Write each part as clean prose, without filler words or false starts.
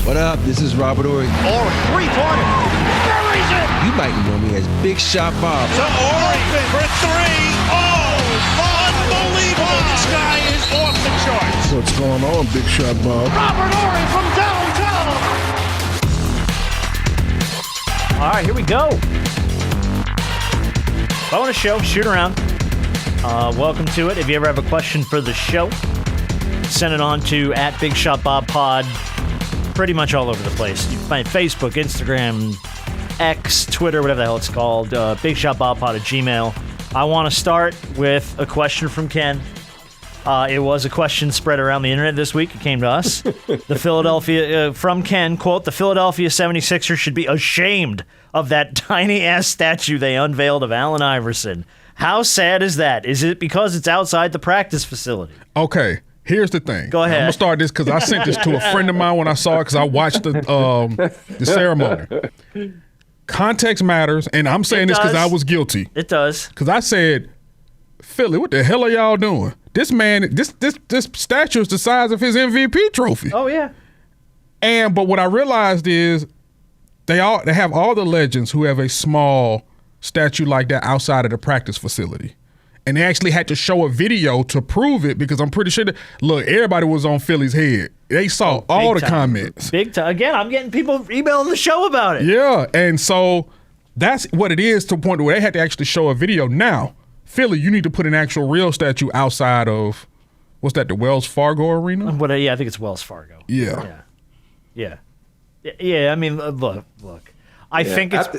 What up? This is Robert Ory. Ory, three-pointer. Buries it! You might know me as Big Shot Bob. To Ory for three. Oh, unbelievable. This guy is off the charts. What's going on, Big Shot Bob? Robert Ory from downtown. All right, here we go. Bonus show, shoot around. Welcome to it. If you ever have a question for the show, send it on to @BigShotBobPod. Pretty much all over the place. You can find Facebook, Instagram, X, Twitter, whatever the hell it's called. BigShotBobPod at Gmail. I want to start with a question from Ken. It was a question spread around the internet this week. It came to us. From Ken, quote, the Philadelphia 76ers should be ashamed of that tiny-ass statue they unveiled of Allen Iverson. How sad is that? Is it because it's outside the practice facility? Okay, here's the thing. Go ahead. I'm going to start this because I sent this to a friend of mine when I saw it because I watched the ceremony. Context matters, and I'm saying this because I was guilty. It does. Because I said, Philly, what the hell are y'all doing? This man, this statue is the size of his MVP trophy. Oh, yeah. But what I realized is they have all the legends who have a small statue like that outside of the practice facility. And they actually had to show a video to prove it because I'm pretty sure look, everybody was on Philly's head. They saw all the comments. Big time. Again, I'm getting people emailing the show about it. Yeah, and so that's what it is to the point where they had to actually show a video. Now, Philly, you need to put an actual real statue outside of, what's that, the Wells Fargo Arena? Yeah, I think it's Wells Fargo. Yeah. I mean, look. I think it's...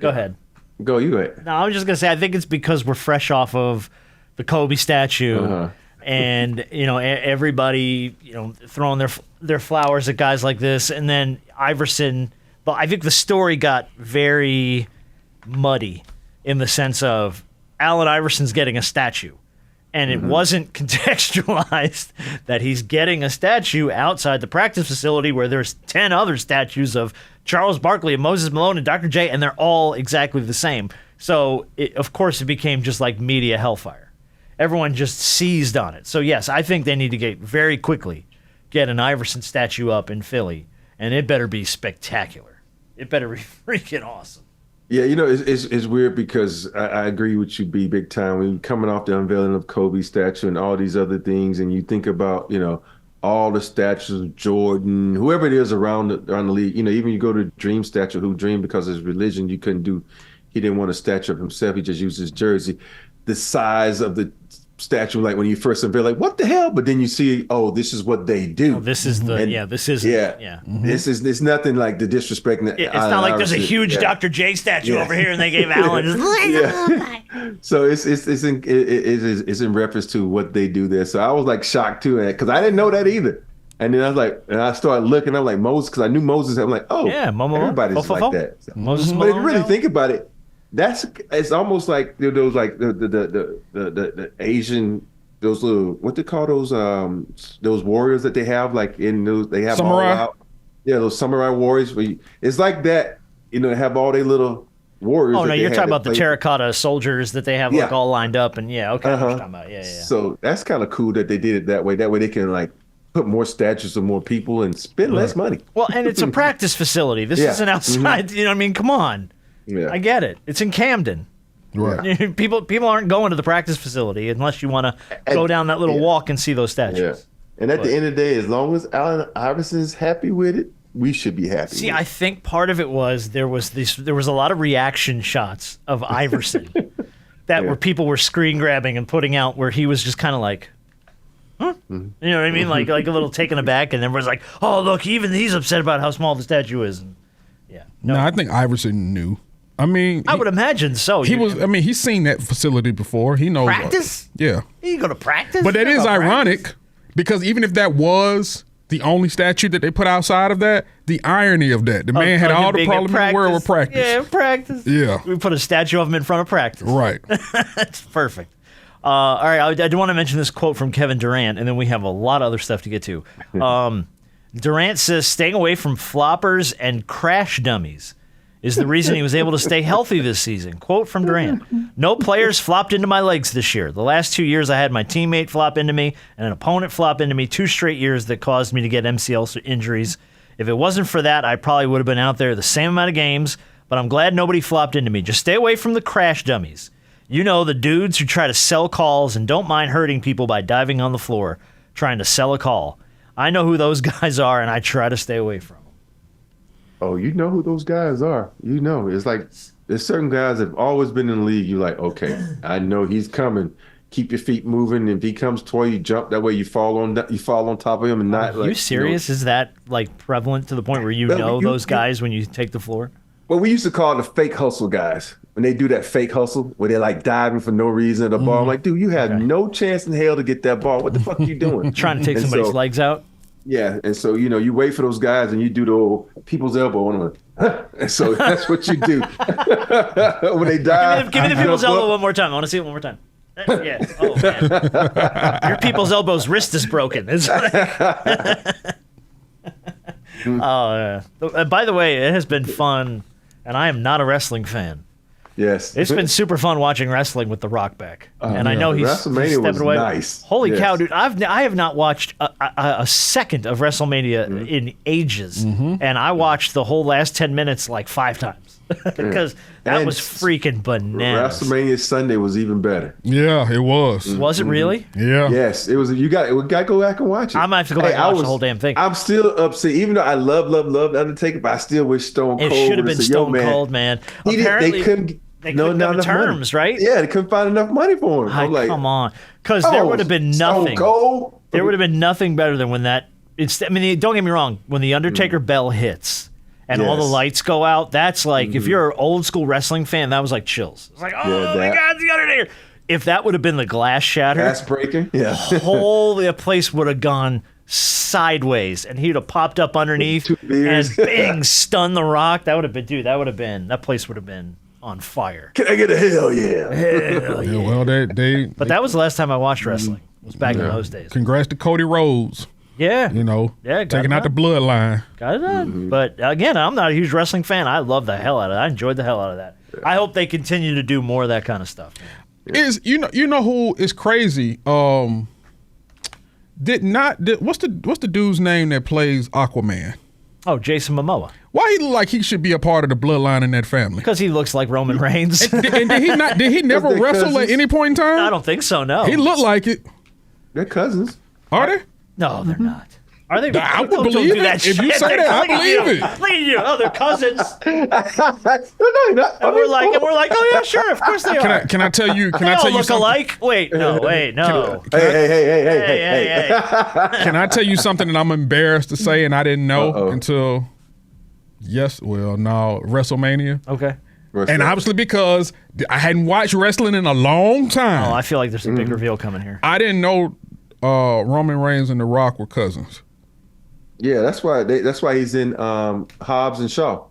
Go ahead. Go, you ahead. No, I was just going to say, I think it's because we're fresh off of the Kobe statue and, everybody, throwing their flowers at guys like this. And then Iverson, but I think the story got very muddy in the sense of Allen Iverson's getting a statue. And it wasn't contextualized that he's getting a statue outside the practice facility where there's 10 other statues of Charles Barkley and Moses Malone and Dr. J, and they're all exactly the same. So, of course, it became just like media hellfire. Everyone just seized on it. So, yes, I think they need to very quickly get an Iverson statue up in Philly, and it better be spectacular. It better be freaking awesome. Yeah, it's weird because I agree with you, B, big time. When you're coming off the unveiling of Kobe's statue and all these other things, and you think about, all the statues of Jordan, whoever it is around the league, even you go to Dream statue, who dreamed because of his religion, he didn't want a statue of himself. He just used his jersey. The size of the statue, like when you first unveil, like, what the hell? But then you see, this is what they do. This is It's nothing like the disrespect. It's not like there's a huge Dr. J statue over here and they gave Allen. So it's in reference to what they do there. So I was like shocked too, because I didn't know that either. And then I was like, and I started looking. I'm like Moses, because I knew Moses. I'm like, everybody's like that. So, Moses, but if you really think about it, it's almost like those like the Asian, those little, what they call those warriors that they have, like in those, they have samurai. All out, those samurai warriors. It's like that, they have all their little warriors. Oh no, you're talking about the terracotta soldiers that they have like all lined up, and okay, what you're talking about. Yeah. So that's kind of cool that they did it that way. That way they can like put more statues of more people and spend less money. Well, and it's a practice facility. This isn't outside. I mean, come on. Yeah. I get it. It's in Camden. Right. People aren't going to the practice facility unless you want to go down that little walk and see those statues. Yeah. And at the end of the day, as long as Allen Iverson is happy with it, we should be happy. See, I think part of it was there was a lot of reaction shots of Iverson where people were screen grabbing and putting out where he was just kind of like, huh? You know what I mean? Like a little taken aback, and everyone's like, oh, look, even he's upset about how small the statue is. And, no, I think Iverson knew. I mean, I would imagine so. He's seen that facility before. He knows. Practice? Yeah. You go to practice? But that is ironic because even if that was the only statue that they put outside of that, the irony of that, the man had all the problem in the world with practice. Yeah, practice. Yeah. We put a statue of him in front of practice. Right. That's perfect. All right, I do want to mention this quote from Kevin Durant, and then we have a lot of other stuff to get to. Durant says staying away from floppers and crash dummies is the reason he was able to stay healthy this season. Quote from Durant, no players flopped into my legs this year. The last 2 years I had my teammate flop into me and an opponent flop into me 2 straight years that caused me to get MCL injuries. If it wasn't for that, I probably would have been out there the same amount of games, but I'm glad nobody flopped into me. Just stay away from the crash dummies. You know, the dudes who try to sell calls and don't mind hurting people by diving on the floor trying to sell a call. I know who those guys are, and I try to stay away from them. Oh, you know who those guys are. You know, it's like there's certain guys that have always been in the league. You're like, okay, I know he's coming. Keep your feet moving. If he comes toward you, jump. That way you fall on top of him and not. Are you serious? Is that like prevalent to the point where you know those guys when you take the floor? Well, we used to call it the fake hustle guys. When they do that fake hustle where they're like diving for no reason at the ball. I'm like, dude, you have no chance in hell to get that ball. What the fuck are you doing? Trying to take somebody's legs out? Yeah, and so, you wait for those guys and you do the old people's elbow on them. And so that's what you do. When they dive. Give me the people's elbow one more time. I want to see it one more time. Yeah. Oh, man. Your people's elbow's wrist is broken. Oh, yeah. By the way, it has been fun, and I am not a wrestling fan. Yes. It's been super fun watching wrestling with The Rock back. And I know he's WrestleMania was away. nice. Holy cow, dude. I have not watched a second of WrestleMania in ages. And I watched the whole last 10 minutes like 5 times. Because that was freaking bananas. WrestleMania Sunday was even better. Yeah, it was. Was it really? Yeah. Yes, it was. We got to go back and watch it. I might have to go back and watch the whole damn thing. I'm still upset, even though I love Undertaker, but I still wish Stone Cold. It should have been Stone Cold, man. Apparently, they couldn't. They couldn't come to terms, right? Yeah, they couldn't find enough money for him. I'm like, come on, because there would have been nothing. Stone Cold. There would have been nothing better than when that. I mean, don't get me wrong. When the Undertaker bell hits and all the lights go out, that's like if you're an old school wrestling fan, that was like chills. It's like, oh my God, it's the Undertaker. If that would have been the glass shatter, glass breaking, the place would have gone sideways, and he'd have popped up underneath and bang, stun the Rock. That would have been, that place would have been on fire. Can I get a hell yeah? Hell yeah. Well, But that was the last time I watched wrestling. It was back in those days. Congrats to Cody Rhodes. Yeah. Taking out the bloodline. Got it done. But again, I'm not a huge wrestling fan. I love the hell out of it. I enjoyed the hell out of that. I hope they continue to do more of that kind of stuff. Is you know who is crazy? What's the dude's name that plays Aquaman? Oh, Jason Momoa. Why he look like he should be a part of the bloodline in that family? Because he looks like Roman Reigns. And did he never wrestle at any point in time? I don't think so, no. He looked like it. They're cousins. Are they? No, they're not. Are they? I would believe it. If you say that, I believe it. Look at you. Oh, they're cousins. No, not. And we're like, oh yeah, sure, of course they are. Can I tell you? Can They I all tell you look something? alike. Wait, no. Hey. Can I tell you something that I'm embarrassed to say and I didn't know until WrestleMania. Okay. And obviously because I hadn't watched wrestling in a long time. Oh, I feel like there's a big reveal coming here. I didn't know Roman Reigns and The Rock were cousins. Yeah, that's why he's in Hobbs and Shaw.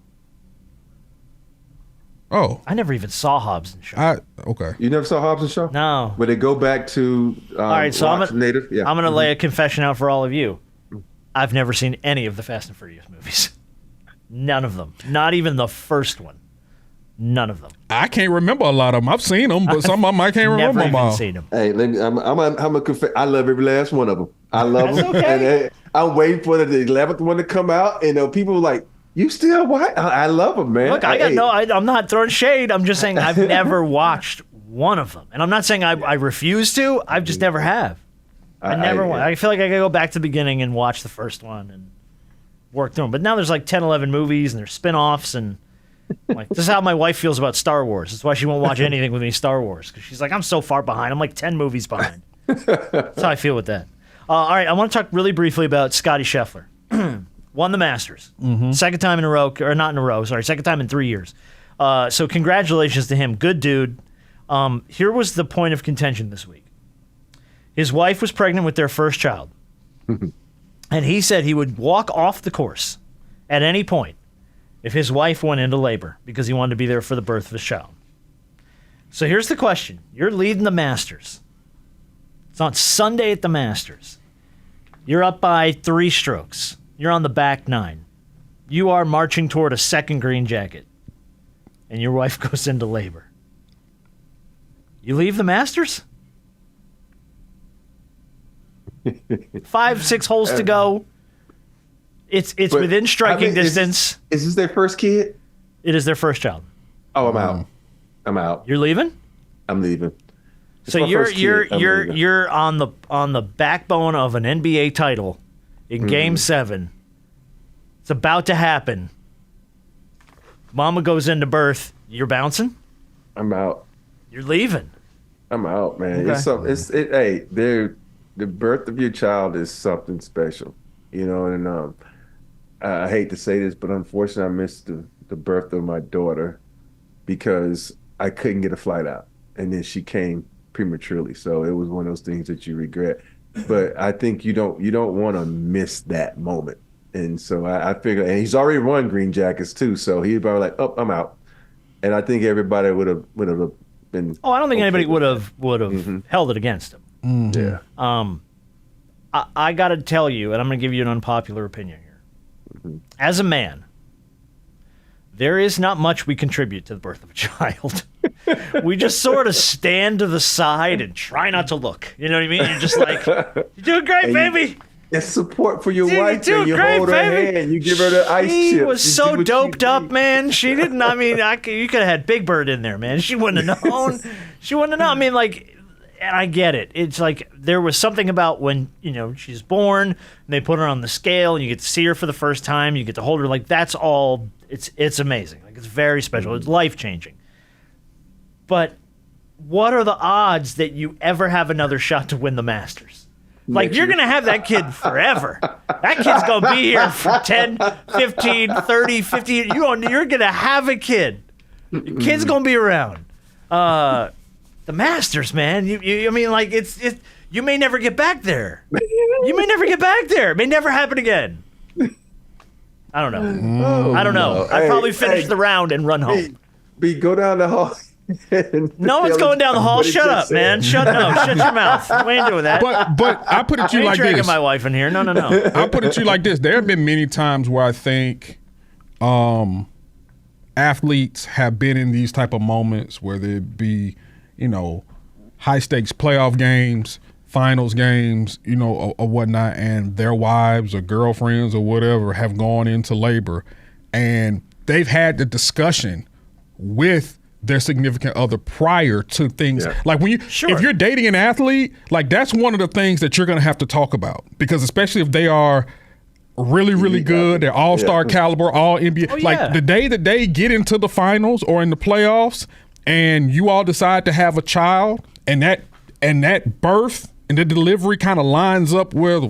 Oh, I never even saw Hobbs and Shaw. Okay. You never saw Hobbs and Shaw? No. Where they go back to all right, so I'm gonna lay a confession out for all of you. I've never seen any of the Fast and Furious movies. None of them. Not even the first one. None of them. I can't remember a lot of them. I've seen them, but some of them I can't remember them all. Never even seen them. Hey, I'm a confess. I love every last one of them. I love them. Okay. And I'm waiting for the 11th one to come out. And people are like, you still watch? I love them, man. Look, I'm not throwing shade. I'm just saying I've never watched one of them. And I'm not saying I refuse to. I just never have. I never want. I feel like I gotta go back to the beginning and watch the first one and work through them. But now there's like 10, 11 movies and there's spin-offs and like this is how my wife feels about Star Wars. That's why she won't watch anything with me Star Wars because she's like, I'm so far behind. I'm like 10 movies behind. That's how I feel with that. All right, I want to talk really briefly about Scottie Scheffler. Won the Masters. Second time in a row, or not in a row, sorry, second time in 3 years. So congratulations to him. Good dude. Here was the point of contention this week. His wife was pregnant with their first child. And he said he would walk off the course at any point if his wife went into labor because he wanted to be there for the birth of his child. So here's the question. You're leading the Masters. It's on Sunday at the Masters. You're up by 3 strokes. You're on the back 9. You are marching toward a second green jacket. And your wife goes into labor. You leave the Masters? 5, 6 holes to go. It's But, within striking I mean, distance. Is this their first kid? It is their first child. Oh, I'm out. I'm out. You're leaving? I'm leaving. It's So my you're first kid. I'm leaving. you're on the backbone of an NBA title in Game 7. It's about to happen. Mama goes into birth. You're bouncing. I'm out. You're leaving. I'm out, man. Okay. Hey, the birth of your child is something special, you know. And I hate to say this, but unfortunately, I missed the birth of my daughter because I couldn't get a flight out, and then she came prematurely. So it was one of those things that you regret. But I think you don't want to miss that moment. And so I figured, and he's already won Green Jackets too, so he'd probably like, oh, I'm out. And I think everybody would have been. Oh, I don't think okay anybody with would have held it against him. that. Yeah. I got to tell you, and I'm going to give you an unpopular opinion here. As a man, there is not much we contribute to the birth of a child. We just sort of stand to the side and try not to look. You know what I mean? You're just like, you're doing great, baby. It's support for your Dude, wife. you're And you doing great, hold her baby. hand. You give her the ice She chips. was You so do what doped you up, need. man. She didn't. I mean, you could have had Big Bird in there, man. She wouldn't have known. She wouldn't have known. I mean, like, and I get it. It's like there was something about when she's born and they put her on the scale and you get to see her for the first time. You get to hold her. Like that's all. It's amazing. Like it's very special. It's life changing. But what are the odds that you ever have another shot to win the Masters? Like, you're going to have that kid forever. That kid's going to be here for 10, 15, 30, 50 years. You're going to have a kid. The kid's going to be around. The Masters, man. I mean, like, it's you may never get back there. You may never get back there. It may never happen again. I don't know. I don't know. I'd probably finish the round and run home. Go down the hall. No one's going down the hall. Shut up, man. Shut your mouth. We ain't doing that. But I put it to I you ain't like dragging this. my wife in here. No. I put it to you like this. There have been many times where I think athletes have been in these type of moments where there'd be, high stakes playoff games, finals games, or whatnot, and their wives or girlfriends or whatever have gone into labor, and they've had the discussion with their significant other prior to things. Yeah. Like if you're dating an athlete, like that's one of the things that you're going to have to talk about, because especially if they are really, really good, they're all-star caliber, all NBA. Oh, like the day that they get into the finals or in the playoffs and you all decide to have a child and that birth and the delivery kind of lines up with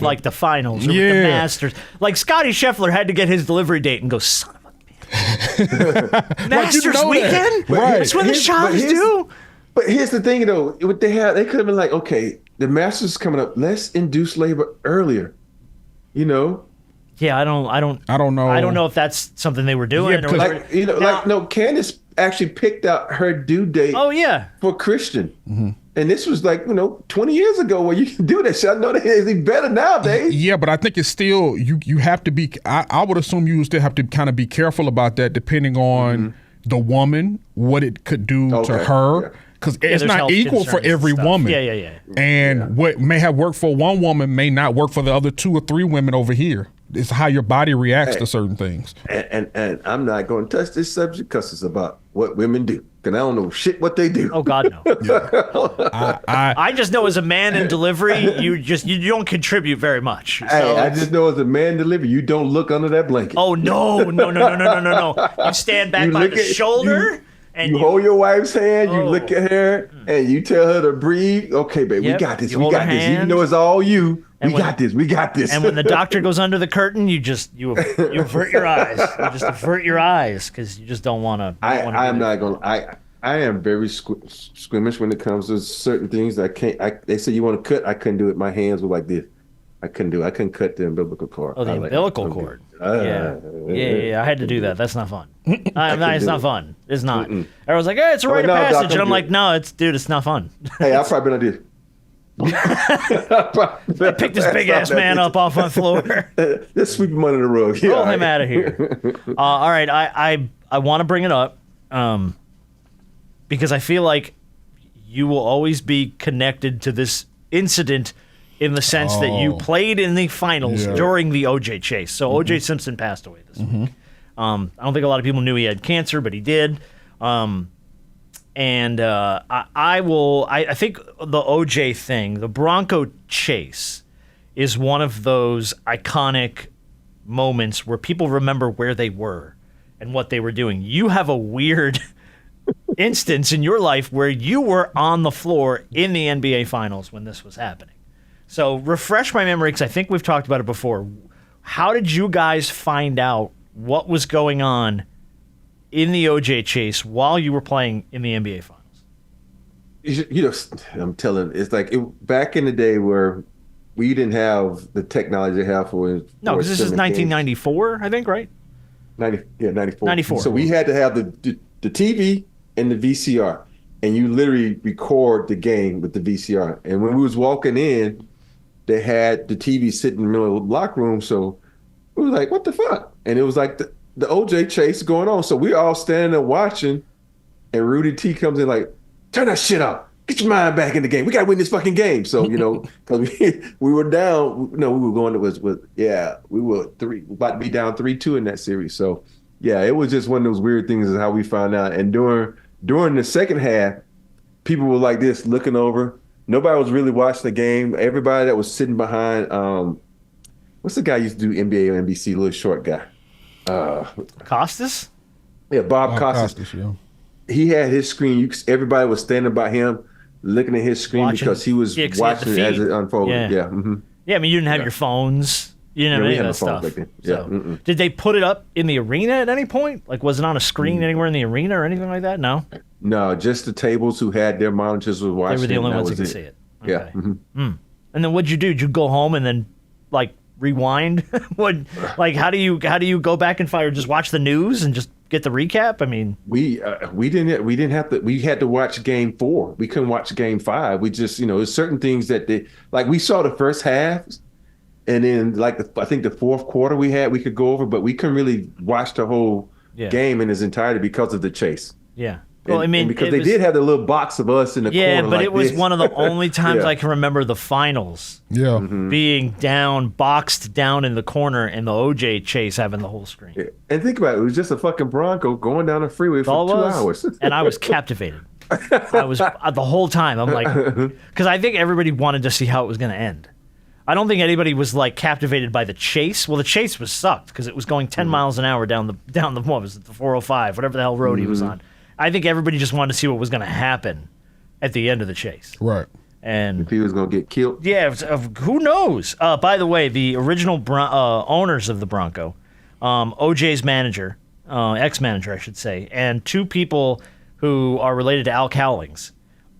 like the finals or with the Masters. Like Scottie Scheffler had to get his delivery date and go, son of a bitch. Masters weekend? Right. That's when the child is due? But here's the thing, though. What they could have been like, okay, the Masters is coming up. Let's induce labor earlier. Yeah, I don't know. I don't know if that's something they were doing. Yeah, because Candace actually picked out her due date. Oh yeah, for Christian. And this was 20 years ago where you can do that shit. I know it's better nowadays. Yeah, but I think it's still, you have to be, I would assume you still have to kind of be careful about that depending on the woman, what it could do to her. Because it's not equal for every woman. Yeah. And what may have worked for one woman may not work for the other 2 or 3 women over here. It's how your body reacts to certain things. And I'm not going to touch this subject because it's about what women do. Because I don't know shit what they do. Oh God, no. I just know as a man in delivery, you don't contribute very much. So. Hey, I just know as a man delivery, you don't look under that blanket. Oh no. You stand back by the shoulder. And you hold your wife's hand, you look at her, and you tell her to breathe. Okay, babe, we got this. We got this. Even though it's all you, we got this. We got this. And when the doctor goes under the curtain, you avert your eyes. You just avert your eyes because you just don't want to. I'm not going to. I am very squeamish when it comes to certain things. They say you want to cut. I couldn't do it. My hands were like this. I couldn't do it. I couldn't cut the umbilical cord. Oh, the umbilical cord. Yeah. I had to do that. That's not fun. It's not fun. It's not. Everyone's like, hey, it's a rite of passage. Doc, and I'm like, no, it's not fun. Hey, I've probably been I picked this big-ass man up off my floor. Let's sweep him under the rug. Roll him out of here. All right, I want to bring it up because I feel like you will always be connected to this incident in the sense that you played in the finals during the OJ chase. So OJ Simpson passed away this week. I don't think a lot of people knew he had cancer, but he did. I think the OJ thing, the Bronco chase, is one of those iconic moments where people remember where they were and what they were doing. You have a weird instance in your life where you were on the floor in the NBA Finals when this was happening. So refresh my memory, because I think we've talked about it before. How did you guys find out what was going on in the OJ chase while you were playing in the NBA Finals? I'm telling you, it's like back in the day where we didn't have the technology they have for. No, because this is 1994, I think, right? 94. 94. So we had to have the TV and the VCR, and you literally record the game with the VCR. And when we was walking in, they had the TV sitting in the middle of the locker room. So we were like, what the fuck? And it was like the OJ chase going on. So we all standing there watching, and Rudy T comes in like, turn that shit off. Get your mind back in the game. We got to win this fucking game. So, because we were down, we were going to we were about to be down 3-2 in that series. So, yeah, it was just one of those weird things is how we found out. And during the second half, people were like this looking over. Nobody was really watching the game. Everybody that was sitting behind, what's the guy who used to do NBA on NBC, little short guy? Costas? Yeah, Bob Costas. Yeah. He had his screen. Everybody was standing by him, looking at his screen because he was watching it as it unfolded. Yeah. Yeah, I mean, you didn't have your phones. You didn't have any of that stuff. Back then. Yeah. So, did they put it up in the arena at any point? Like, was it on a screen anywhere in the arena or anything like that? No? No, just the tables who had their monitors was watching. They were the only ones who could see it. Okay. Yeah. And then what'd you do? Did you go home and then, like, rewind? How do you go back and just watch the news and just get the recap? I mean, we didn't have to. We had to watch Game 4. We couldn't watch Game 5. We just there's certain things that we saw the first half, and then I think the fourth quarter we could go over, but we couldn't really watch the whole game in its entirety because of the chase. Yeah. Well, because they did have the little box of us in the corner. Yeah, but it was one of the only times I can remember the finals being boxed down in the corner, and the OJ chase having the whole screen. Yeah. And think about it. It was just a fucking Bronco going down the freeway for 2 hours. And I was captivated. I was the whole time. I'm like, because I think everybody wanted to see how it was going to end. I don't think anybody was captivated by the chase. Well, the chase was sucked because it was going 10 miles an hour down the what was it, the 405, whatever the hell road he was on. I think everybody just wanted to see what was going to happen at the end of the chase. Right. And if he was going to get killed. Yeah, who knows? By the way, the original owners of the Bronco, OJ's manager, ex-manager, I should say, and two people who are related to Al Cowlings,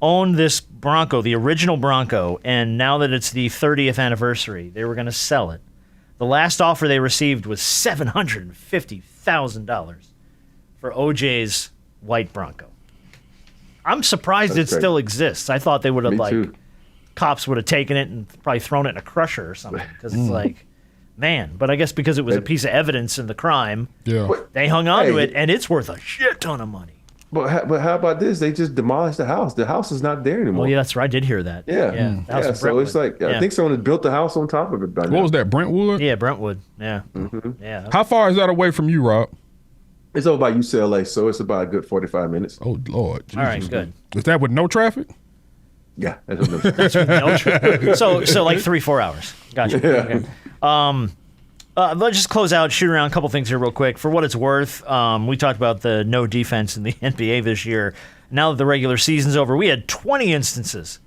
own this Bronco, the original Bronco, and now that it's the 30th anniversary, they were going to sell it. The last offer they received was $750,000 for OJ's white Bronco. I'm surprised it still exists. I thought they would have cops would have taken it and probably thrown it in a crusher or something because it's man. But I guess because it was a piece of evidence in the crime, they hung on to it, and it's worth a shit ton of money. But how about this? They just demolished the house. The house is not there anymore. Oh yeah, that's right. I did hear that. Yeah. So it's I think someone has built the house on top of it. What was that? Brentwood? Yeah, Brentwood. Yeah. Yeah. How far is that away from you, Rob? It's over by UCLA, so it's about a good 45 minutes. Oh, Lord. Jesus. All right, good. Is that with no traffic? Yeah, that's with no traffic. So 3-4 hours. Gotcha. Yeah. Okay. Let's just close out, shoot around a couple things here real quick. For what it's worth, we talked about the no defense in the NBA this year. Now that the regular season's over, we had 20 instances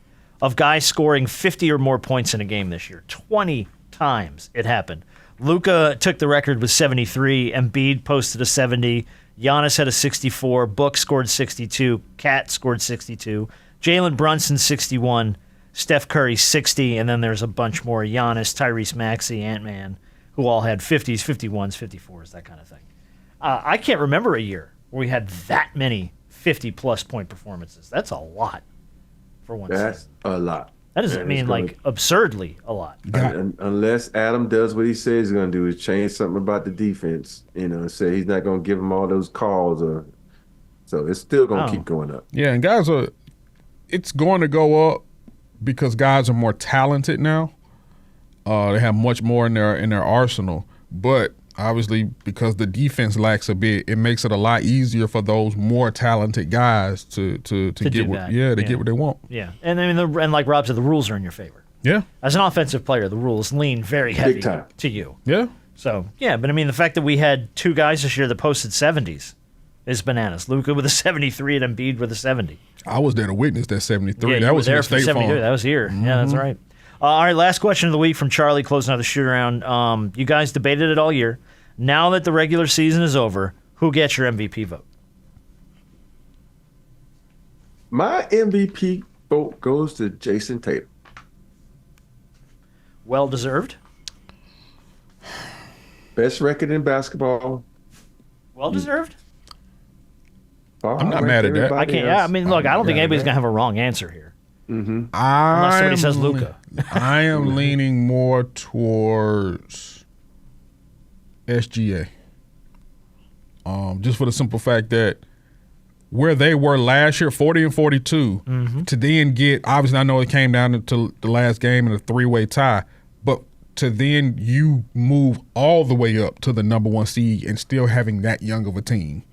of guys scoring 50 or more points in a game this year. 20 times it happened. Luka took the record with 73. Embiid posted a 70. Giannis had a 64. Book scored 62. Cat scored 62. Jalen Brunson 61. Steph Curry 60. And then there's a bunch more. Giannis, Tyrese Maxey, Ant-Man, who all had 50s, 51s, 54s, that kind of thing. I can't remember a year where we had that many 50-plus point performances. That's a lot for one season. That's a lot. That doesn't mean absurdly a lot. Unless Adam does what he says he's going to do, is change something about the defense, say he's not going to give them all those calls. So it's still going to keep going up. Yeah, and it's going to go up because guys are more talented now. They have much more in their arsenal, but obviously because the defense lacks a bit, it makes it a lot easier for those more talented guys to get what get what they want. Yeah, and I mean, and like Rob said, the rules are in your favor. Yeah, as an offensive player, the rules lean very heavy to you. Yeah. So yeah, but I mean, the fact that we had two guys this year that posted 70s is bananas. Luka with a 73 and Embiid with a 70. I was there to witness that 73. Yeah, that was there for 73. That was here. Mm-hmm. Yeah, that's right. All right, last question of the week from Charlie, closing out the shoot around. You guys debated it all year. Now that the regular season is over, who gets your MVP vote? My MVP vote goes to Jason Tatum. Well deserved. Best record in basketball. Well deserved. I'm not mad at that. I can't. Yeah, I mean, look, I don't think anybody's gonna have a wrong answer here. Mm-hmm. Unless somebody says Luka. I am leaning more towards SGA. Just for the simple fact that where they were last year, 40 and 42, to then get, obviously I know it came down to the last game in a 3-way tie, but to then you move all the way up to the number 1 seed and still having that young of a team.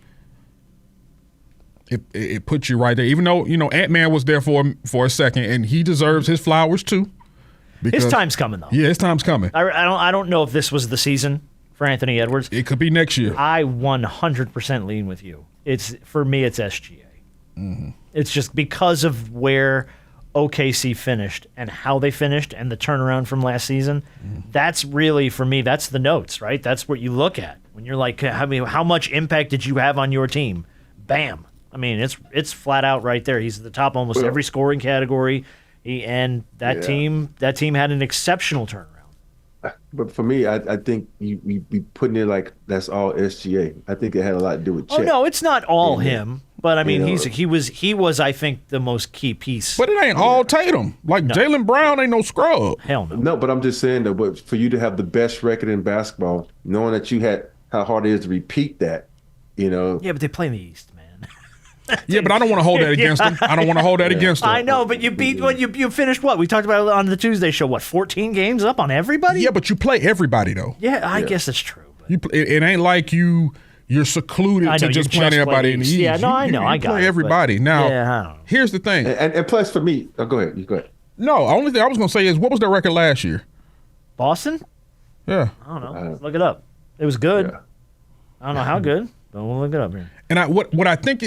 It puts you right there. Even though, Ant-Man was there for a second, and he deserves his flowers too. His time's coming, though. Yeah, his time's coming. I don't know if this was the season for Anthony Edwards. It could be next year. I 100% lean with you. For me, it's SGA. Mm-hmm. It's just because of where OKC finished and how they finished and the turnaround from last season. That's really, for me, that's the notes, right? That's what you look at when you're like, how much impact did you have on your team? Bam. I mean, it's flat out right there. He's at the top almost every scoring category, and that team had an exceptional turnaround. But for me, I think you be putting it like that's all SGA. I think it had a lot to do with Chet. Oh no, it's not all him. But I mean, he was I think the most key piece. But it ain't all Tatum. Like Jaylen Brown ain't no scrub. Hell no. No, but I'm just saying that. But for you to have the best record in basketball, knowing that you had how hard it is to repeat that, Yeah, but they play in the East, man. Yeah, but I don't want to hold that against them. I don't want to hold that against them. I know, but you beat you finished what? We talked about it on the Tuesday show. What, 14 games up on everybody? Yeah, but you play everybody though. Yeah, I guess that's true. But. It ain't like you're secluded to just playing everybody in the East. Yeah, no, I know. I got play everybody. Now, here's the thing. And plus for me, go ahead. You go ahead. No, the only thing I was going to say is, what was their record last year? Boston? Yeah. I don't know. Let's look it up. It was good. Yeah. I don't know how good. But we'll look it up here. And what I think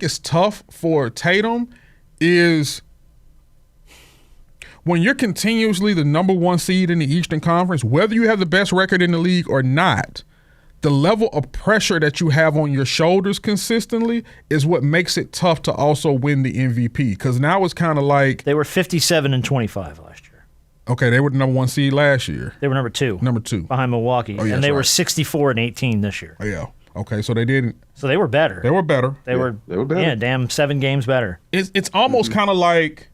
is tough for Tatum is when you're continuously the number 1 seed in the Eastern Conference, whether you have the best record in the league or not, the level of pressure that you have on your shoulders consistently is what makes it tough to also win the MVP. Because now it's kind of like they were 57 and 25 last year. Okay, they were the number 1 seed last year. They were number 2. Number 2 behind Milwaukee, and they were 64 and 18 this year. Oh, yeah. Okay, so they didn't. So they were better. They were better. They were better. Yeah, damn, 7 games better. It's almost kind of like.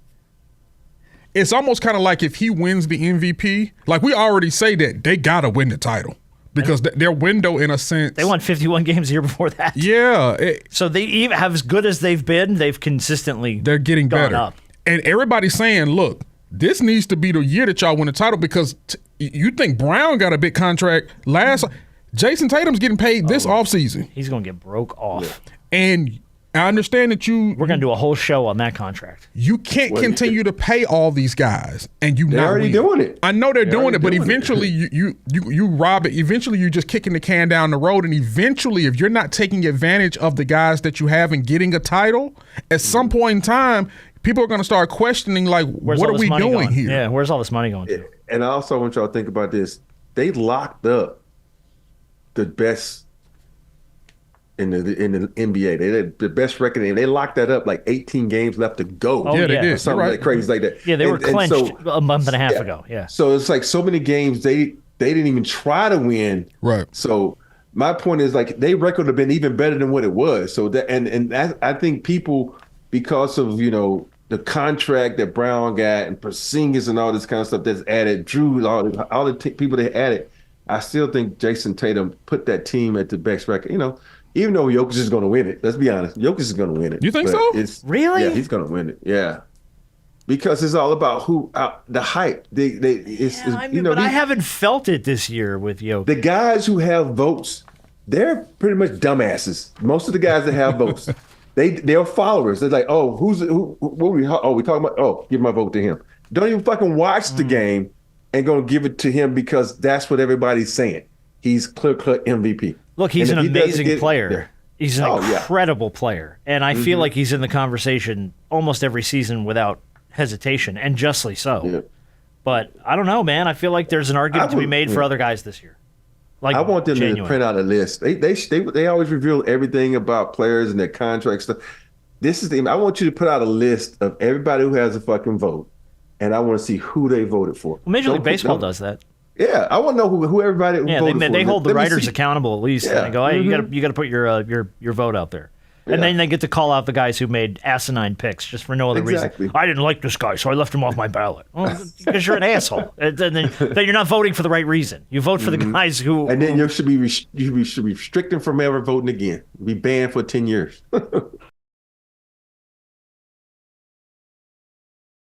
It's almost kind of like if he wins the MVP, like we already say that they gotta win the title because their window, in a sense, they won 51 games the year before that. Yeah. So they even have as good as they've been. They're getting better. Up. And everybody's saying, look, this needs to be the year that y'all win the title because you think Brown got a big contract last. Jason Tatum's getting paid this offseason. He's going to get broke off. Yeah. And I understand that we're going to do a whole show on that contract. You can't continue to pay all these guys, and they're already doing it. I know they're doing it, but eventually you rob it. Eventually you're just kicking the can down the road, and eventually if you're not taking advantage of the guys that you have and getting a title, at some point in time, people are going to start questioning, like, what are we doing here? Yeah, where's all this money going to? And I also want y'all to think about this. They locked up the best in the NBA. They had the best record, and they locked that up like 18 games left to go. Oh, yeah, they did. Something like crazy like that. Yeah, they were clinched a month and a half ago. Yeah. So it's like so many games they didn't even try to win. Right. So my point is, like, their record would have been even better than what it was. So that and that, I think people, because of the contract that Brown got and Porzingis and all this kind of stuff that's added, Drew, all the people they added, I still think Jason Tatum put that team at the best record. Even though Jokic is going to win it, let's be honest, Jokic is going to win it. You think so? Really? Yeah, he's going to win it. Yeah. because it's all about the hype. But I haven't felt it this year with Jokic. The guys who have votes, they're pretty much dumbasses. Most of the guys that have votes, they're followers. They're like, oh, we talking about? Oh, give my vote to him. Don't even fucking watch the game and gonna give it to him because that's what everybody's saying. He's clear MVP. Look, he's an amazing player. Yeah. He's an incredible player. And I feel like he's in the conversation almost every season without hestation, and justly so. Yeah. But I don't know, man. I feel like there's an argument to be made for other guys this year. Like, I want them to print out a list. They always reveal everything about players and their contract stuff. I want you to put out a list of everybody who has a fucking vote, and I want to see who they voted for. Well, Major League Baseball does that. Yeah, I want to know who everybody voted for. They hold the writers accountable at least. Yeah. And they go, hey, you got to put your vote out there. And then they get to call out the guys who made asinine picks just for no other reason. I didn't like this guy, so I left him off my ballot. Well, because you're an asshole. And then you're not voting for the right reason. You vote for the guys who. And then you should be restricted from ever voting again. Be banned for 10 years.